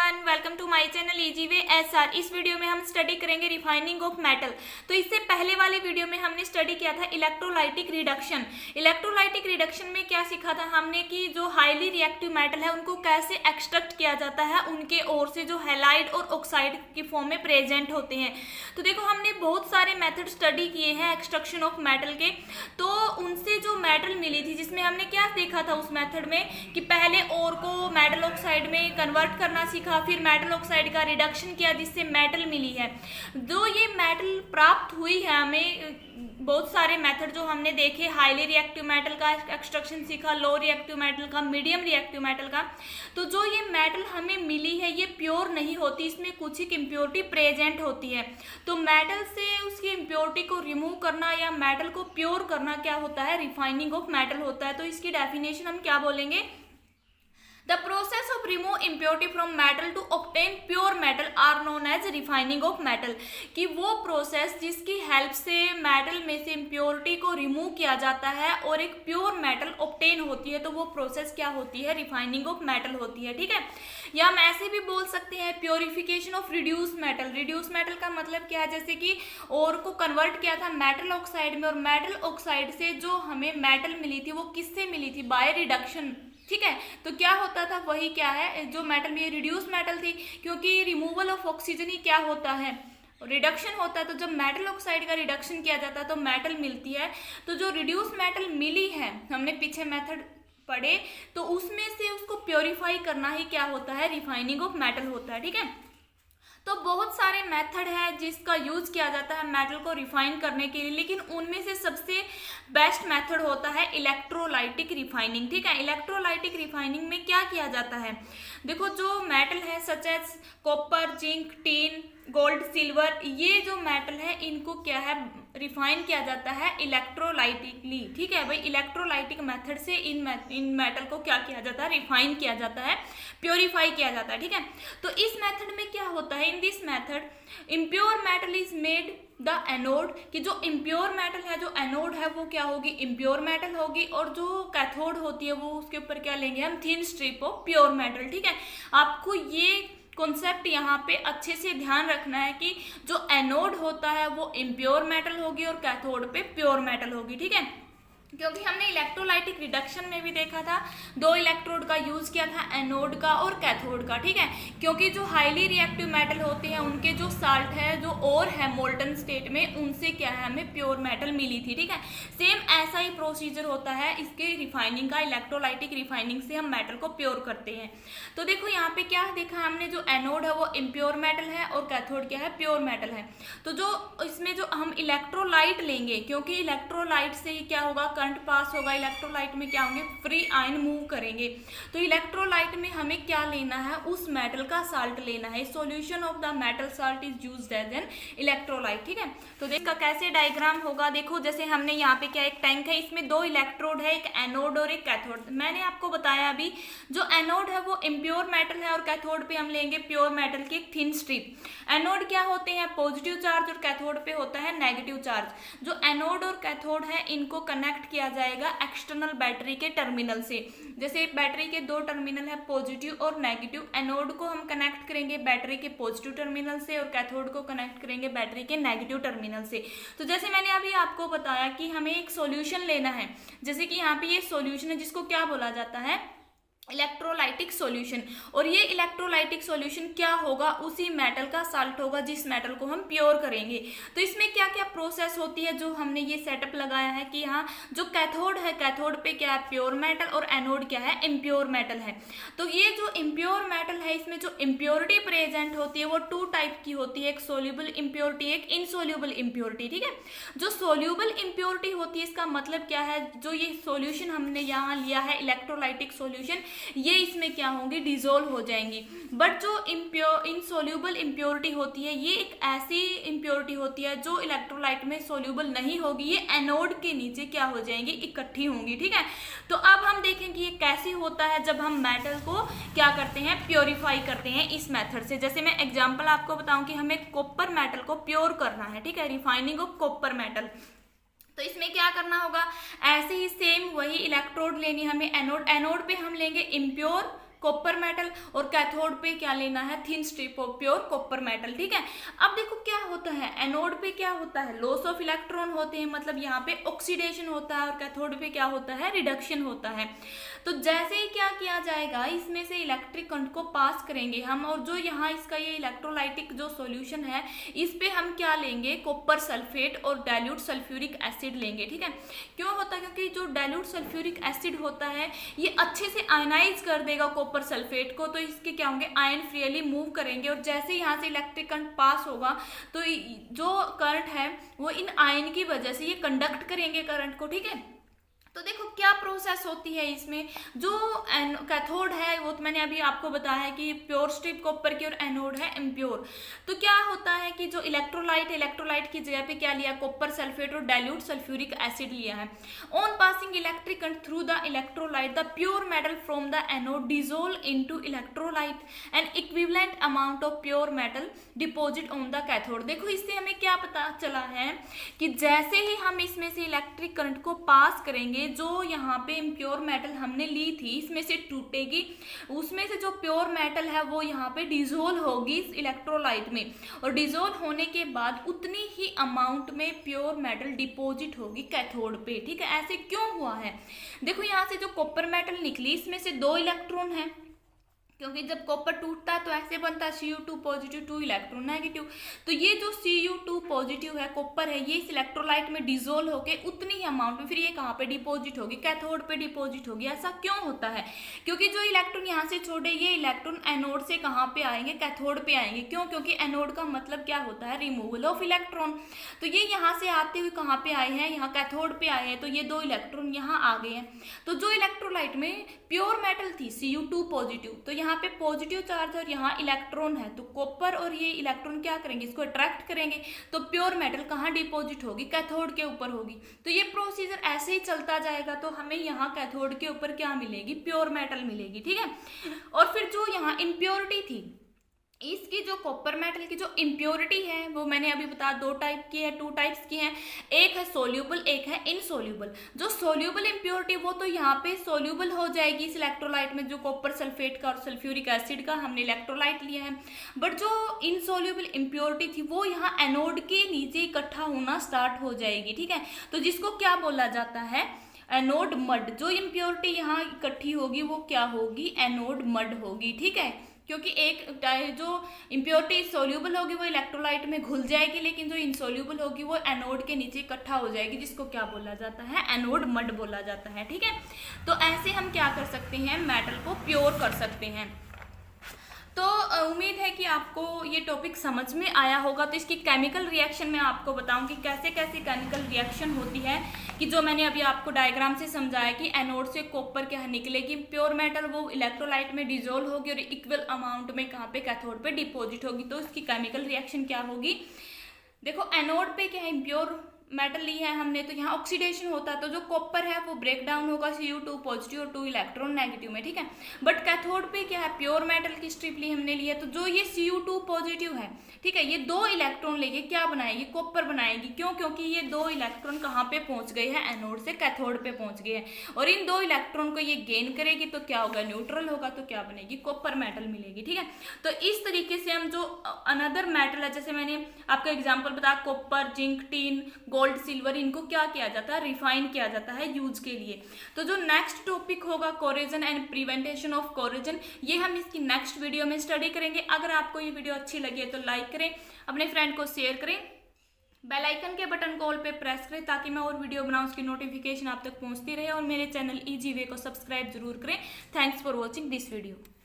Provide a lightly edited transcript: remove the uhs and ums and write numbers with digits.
Everyone, welcome to my channel easy way SR. इस video में हम स्टडी करेंगे रिफाइनिंग ऑफ मेटल। तो इससे पहले वाले वीडियो में हमने स्टडी किया था इलेक्ट्रोलाइटिक रिडक्शन। इलेक्ट्रोलाइटिक रिडक्शन में क्या सीखा था हमने कि जो हाईली रिएक्टिव मेटल है उनको कैसे एक्सट्रैक्ट किया जाता है उनके ओर से, जो हैलाइड और ऑक्साइड की फॉर्म में प्रेजेंट होते हैं। तो देखो हमने बहुत सारे मेथड स्टडी किए हैं एक्सट्रैक्शन ऑफ मेटल के। तो उनसे जो मेटल मिली थी, जिसमें हमने क्या देखा था उस मेथड में कि पहले ओर को मेटल ऑक्साइड में कन्वर्ट करना सीखा, फिर मेटल ऑक्साइड का रिडक्शन किया जिससे मेटल मिली है। जो ये मेटल प्राप्त हुई है हमें, बहुत सारे मेथड जो हमने देखे, हाईली रिएक्टिव मेटल का एक्सट्रैक्शन सीखा, लो रिएक्टिव मेटल का, मीडियम रिएक्टिव मेटल का। तो जो ये मेटल हमें मिली है ये प्योर नहीं होती, इसमें कुछ एक इम्प्योरिटी प्रेजेंट होती है। तो मेटल से उसकी इम्प्योरिटी को रिमूव करना या मेटल को प्योर करना क्या होता है, रिफाइनिंग ऑफ मेटल होता है। तो इसकी डेफिनेशन हम क्या बोलेंगे, The process of remove impurity from metal to obtain pure metal are known as refining of metal। कि वो प्रोसेस जिसकी हेल्प से मेटल में से इम्प्योरिटी को रिमूव किया जाता है और एक प्योर मेटल ऑब्टेन होती है, तो वो प्रोसेस क्या होती है, रिफाइनिंग ऑफ मेटल होती है। ठीक है, या हम ऐसे भी बोल सकते हैं purification of reduce metal. Reduce metal का मतलब क्या है, जैसे कि ओर को कन्वर्ट किया था मेटल ऑक्साइड में, और मेटल ऑक्साइड से जो हमें मेटल मिली थी वो किससे मिली थी, बाय रिडक्शन। ठीक है, तो क्या होता था, वही क्या है, जो मेटल में रिड्यूस मेटल थी, क्योंकि रिमूवल ऑफ ऑक्सीजन ही क्या होता है, रिडक्शन होता है। तो जब मेटल ऑक्साइड का रिडक्शन किया जाता है तो मेटल मिलती है। तो जो रिड्यूस मेटल मिली है, हमने पीछे मेथड पढ़े, तो उसमें से उसको प्योरीफाई करना ही क्या होता है, रिफाइनिंग ऑफ मेटल होता है। ठीक है, तो बहुत सारे मेथड है जिसका यूज किया जाता है मेटल को रिफाइन करने के लिए, लेकिन उनमें से सबसे बेस्ट मेथड होता है इलेक्ट्रोलाइटिक रिफाइनिंग। ठीक है, इलेक्ट्रोलाइटिक रिफाइनिंग में क्या किया जाता है, देखो जो मेटल है such as copper, zinc, tin, gold, silver, ये जो मेटल है इनको क्या है, रिफाइन किया जाता है इलेक्ट्रोलाइटिकली। ठीक है भाई, इलेक्ट्रोलाइटिक मेथड से इन मेटल को क्या किया जाता है, रिफाइन किया जाता है, प्योरीफाई किया जाता है। ठीक है, तो इस मेथड में क्या होता है, in this method impure metal is made the anode. कि जो इम्प्योर मेटल है, जो एनोड है वो क्या होगी, इम्प्योर मेटल होगी, और जो कैथोड होती है वो उसके ऊपर क्या लेंगे हम, thin strip of pure metal. ठीक है, आपको ये कॉन्सेप्ट यहाँ पे अच्छे से ध्यान रखना है कि जो एनोड होता है वो इम्प्योर मेटल होगी और कैथोड पे प्योर मेटल होगी। ठीक है, क्योंकि हमने इलेक्ट्रोलाइटिक रिडक्शन में भी देखा था, दो इलेक्ट्रोड का यूज किया था, एनोड का और कैथोड का। ठीक है, क्योंकि जो हाईली रिएक्टिव मेटल होते हैं उनके जो साल्ट है, जो और है मोल्टन स्टेट में, उनसे क्या है, हमें प्योर मेटल मिली थी। ठीक है, सेम ऐसा ही प्रोसीजर होता है इसके रिफाइनिंग का, इलेक्ट्रोलाइटिक रिफाइनिंग से हम मेटल को प्योर करते हैं। तो देखो यहाँ पे क्या देखा हमने, जो एनोड है वो इम्प्योर मेटल है और कैथोड क्या है, प्योर मेटल है। तो जो इसमें जो हम इलेक्ट्रोलाइट लेंगे, क्योंकि इलेक्ट्रोलाइट से ही क्या होगा, करंट पास होगा, इलेक्ट्रोलाइट में क्या होंगे, फ्री आयन मूव करेंगे। तो इलेक्ट्रोलाइट में हमें क्या लेना है, उस मेटल का साल्ट लेना है। Solution of the metal salt is used as an electrolyte. ठीक है, तो इसका कैसे डायग्राम होगा, देखो जैसे हमने यहाँ पे क्या, एक टैंक है, इसमें दो इलेक्ट्रोड है, एक एनोड और एक कैथोड। मैंने आपको बताया अभी, जो एनोड है वो इम्प्योर मेटल है और कैथोड पे हम लेंगे प्योर मेटल की एक थिन स्ट्रिप। एनोड क्या होते हैं, पॉजिटिव चार्ज, और कैथोड पे होता है नेगेटिव चार्ज। जो एनोड और कैथोड है इनको कनेक्ट किया जाएगा एक्सटर्नल बैटरी के टर्मिनल से। जैसे बैटरी के दो टर्मिनल है, पॉजिटिव और नेगेटिव, एनोड को हम कनेक्ट करेंगे बैटरी के पॉजिटिव टर्मिनल से और कैथोड को कनेक्ट करेंगे बैटरी के नेगेटिव टर्मिनल से। तो जैसे मैंने अभी आपको बताया कि हमें एक सॉल्यूशन लेना है, जैसे कि यहाँ पे ये सॉल्यूशन है जिसको क्या बोला जाता है, इलेक्ट्रोलाइटिक सॉल्यूशन। और ये इलेक्ट्रोलाइटिक सॉल्यूशन क्या होगा, उसी मेटल का साल्ट होगा जिस मेटल को हम प्योर करेंगे। तो इसमें क्या क्या प्रोसेस होती है, जो हमने ये सेटअप लगाया है कि यहाँ जो कैथोड है, कैथोड पे क्या है, प्योर मेटल, और एनोड क्या है, इम्प्योर मेटल है। तो ये जो इम्प्योर मेटल है, इसमें जो इम्प्योरिटी प्रेजेंट होती है वो टू टाइप की होती है, एक सोल्यूबल इम्प्योरिटी, एक इनसोल्यूबल इम्प्योरिटी। ठीक है, जो सोल्यूबल इम्प्योरिटी होती है, इसका मतलब क्या है, जो ये सोल्यूशन हमने यहाँ लिया है इलेक्ट्रोलाइटिक सोल्यूशन, ये इसमें क्या होंगी, डिसोल्व हो जाएंगी। बट जो इनसोल्यूबल इम्प्योरिटी होती है, ये एक ऐसी इम्प्योरिटी होती है जो इलेक्ट्रोलाइट में सोल्यूबल नहीं होगी, ये एनोड के नीचे क्या हो जाएंगी, इकट्ठी होंगी। ठीक है, तो अब हम देखेंगे ये कैसे होता है जब हम मेटल को क्या करते हैं, प्योरीफाई करते हैं इस मेथड से। जैसे मैं एग्जांपल आपको बताऊं कि हमें कॉपर मेटल को प्योर करना है। ठीक है, रिफाइनिंग ऑफ कॉपर मेटल। तो इसमें क्या करना होगा, ऐसे ही सेम वही इलेक्ट्रोड लेनी हमें, एनोड, एनोड पे हम लेंगे इम्प्योर कॉपर मेटल, और कैथोड पे क्या लेना है, thin strip of pure copper metal. ठीक है, अब देखो क्या होता है, एनोड पे क्या होता है, लॉस ऑफ इलेक्ट्रॉन होते हैं, मतलब यहाँ पे ऑक्सीडेशन होता है, और कैथोड पे क्या होता है, रिडक्शन होता है। तो जैसे ही क्या किया जाएगा, इसमें से इलेक्ट्रिक करंट को पास करेंगे हम, और जो यहाँ इसका ये इलेक्ट्रोलाइटिक जो सॉल्यूशन है, इस पे हम क्या लेंगे, कॉपर सल्फेट और डाइल्यूट सल्फ्यूरिक एसिड लेंगे। ठीक है, क्यों होता है, क्योंकि जो डाइल्यूट सल्फ्यूरिक एसिड होता है ये अच्छे से आयनाइज कर देगा कॉपर सल्फेट को, तो इसके क्या होंगे, आयन फ्रीली मूव करेंगे, और जैसे यहाँ से इलेक्ट्रिक करंट पास होगा तो जो करंट है वो इन आयन की वजह से ये कंडक्ट करेंगे करंट को। ठीक है, तो देखो क्या प्रोसेस होती है इसमें, जो कैथोड है वो तो मैंने अभी आपको बताया है कि प्योर स्ट्रिप कॉपर की, और एनोड है इम्प्योर। तो क्या होता है कि जो इलेक्ट्रोलाइट की जगह पे क्या लिया, कॉपर सल्फेट और डाइल्यूट सल्फ्यूरिक एसिड लिया है। On passing electric current through the electrolyte, the pure metal from the anode dissolve into electrolyte and equivalent amount of pure metal deposit on the cathode. देखो इससे हमें क्या पता चला है कि जैसे ही हम इसमें से इलेक्ट्रिक करंट को पास करेंगे, जो यहाँ पे इम्प्योर मेटल हमने ली थी इसमें से टूटेगी, उसमें से जो प्योर मेटल है वो यहाँ पे डिसोल्व होगी इस इलेक्ट्रोलाइट में, और डिसोल्व होने के बाद उतनी ही अमाउंट में प्योर मेटल डिपॉजिट होगी कैथोड पे। ठीक है, ऐसे क्यों हुआ है, देखो यहाँ से जो कॉपर मेटल निकली इसमें से 2 इलेक्ट्रॉन है, क्योंकि जब कॉपर टूटता है तो ऐसे बनता है Cu2 पॉजिटिव 2 इलेक्ट्रॉन नेगेटिव। तो ये जो Cu2 पॉजिटिव है कॉपर है, ये इस इलेक्ट्रोलाइट में डिसोल्व होके उतनी ही अमाउंट में फिर ये कहाँ पे डिपॉजिट होगी, कैथोड पे डिपॉजिट होगी। ऐसा क्यों होता है, क्योंकि जो इलेक्ट्रॉन यहाँ से छोड़े, ये इलेक्ट्रॉन एनोड से कहाँ पे आएंगे, कैथोड पे आएंगे। क्यों, क्योंकि एनोड का मतलब क्या होता है, रिमूवल ऑफ इलेक्ट्रॉन। तो ये यहाँ से आते हुए कहाँ पे आए हैं, यहाँ कैथोड पे आए हैं, तो ये 2 इलेक्ट्रॉन यहाँ आ गए हैं। तो जो इलेक्ट्रोलाइट में प्योर मेटल थी Cu2 पॉजिटिव, तो यहाँ पे पॉजिटिव चार्ज और यहाँ इलेक्ट्रॉन है, तो कॉपर और ये इलेक्ट्रॉन क्या करेंगे, इसको अट्रैक्ट करेंगे, तो प्योर मेटल कहाँ डिपॉजिट होगी, कैथोड के ऊपर होगी। तो ये प्रोसीजर ऐसे ही चलता जाएगा, तो हमें यहाँ कैथोड के ऊपर क्या मिलेगी, प्योर मेटल मिलेगी। ठीक है, और फिर जो यहाँ इम्प्योरिटी थी, इसकी जो कॉपर मेटल की जो इम्प्योरिटी है वो मैंने अभी बता 2 टाइप की है, 2 टाइप्स की हैं, एक है सोल्यूबल, एक है इनसोल्यूबल। जो सोल्यूबल इम्प्योरिटी वो तो यहाँ पे सोल्यूबल हो जाएगी इस इलेक्ट्रोलाइट में, जो कॉपर सल्फेट का और सल्फ्यूरिक एसिड का हमने इलेक्ट्रोलाइट लिया है। बट जो इनसोल्यूबल इम्प्योरिटी थी वो यहाँ एनोड के नीचे इकट्ठा होना स्टार्ट हो जाएगी। ठीक है, तो जिसको क्या बोला जाता है, एनोड मड। जो इम्प्योरिटी यहाँ इकट्ठी होगी वो क्या होगी, एनोड मड होगी। ठीक है, क्योंकि एक जो इम्प्योरिटी सोल्यूबल होगी वो इलेक्ट्रोलाइट में घुल जाएगी, लेकिन जो इनसोल्यूबल होगी वो एनोड के नीचे इकट्ठा हो जाएगी, जिसको क्या बोला जाता है, एनोड मड बोला जाता है। ठीक है, तो ऐसे हम क्या कर सकते हैं, मेटल को प्योर कर सकते हैं। तो उम्मीद है कि आपको ये टॉपिक समझ में आया होगा। तो इसकी केमिकल रिएक्शन मैं आपको बताऊंगी कैसे कैसे केमिकल रिएक्शन होती है, कि जो मैंने अभी आपको डायग्राम से समझाया कि एनोड से कॉपर क्या निकलेगी, प्योर मेटल वो इलेक्ट्रोलाइट में डिसोल्व होगी और इक्वल अमाउंट में कहाँ पे, कैथोड पे डिपॉजिट होगी। तो इसकी केमिकल रिएक्शन क्या होगी, देखो एनोड पे क्या है, इम्प्योर मेटल ली है हमने, तो यहाँ ऑक्सीडेशन होता है, तो जो कॉपर है वो ब्रेक डाउन होगा Cu2 पॉजिटिव और 2 इलेक्ट्रॉन नेगेटिव में। ठीक है, बट कैथोड पे क्या है, प्योर मेटल की स्ट्रिप ली हमने ली है, तो जो ये Cu2 पॉजिटिव है, ठीक है, ये 2 इलेक्ट्रॉन लेके क्या बनाएगी, कॉपर बनाएगी। क्यों, क्योंकि ये 2 इलेक्ट्रॉन कहाँ पे पहुंच गए हैं, एनोड से कैथोड पे पहुंच गए हैं, और इन 2 इलेक्ट्रॉन को ये गेन करेगी, तो क्या होगा, न्यूट्रल होगा, तो क्या बनेगी, कॉपर मेटल मिलेगी। ठीक है, तो इस तरीके से हम जो अनदर मेटल है, जैसे मैंने आपको एग्जाम्पल बताया, copper, zinc, tin, gold, silver, इनको क्या किया जाता है, रिफाइन किया जाता है यूज के लिए। तो जो नेक्स्ट टॉपिक होगा corrosion and prevention of corrosion, ये हम इसकी नेक्स्ट वीडियो में स्टडी करेंगे। अगर आपको ये वीडियो अच्छी लगी है तो लाइक करें, अपने फ्रेंड को शेयर करें, बेल आइकन के बटन को ऑल पे प्रेस करें, ताकि मैं और वीडियो बनाऊं उसकी नोटिफिकेशन आप तक पहुंचती रहे, और मेरे चैनल ईजी वे को सब्सक्राइब जरूर करें। Thanks for watching this video.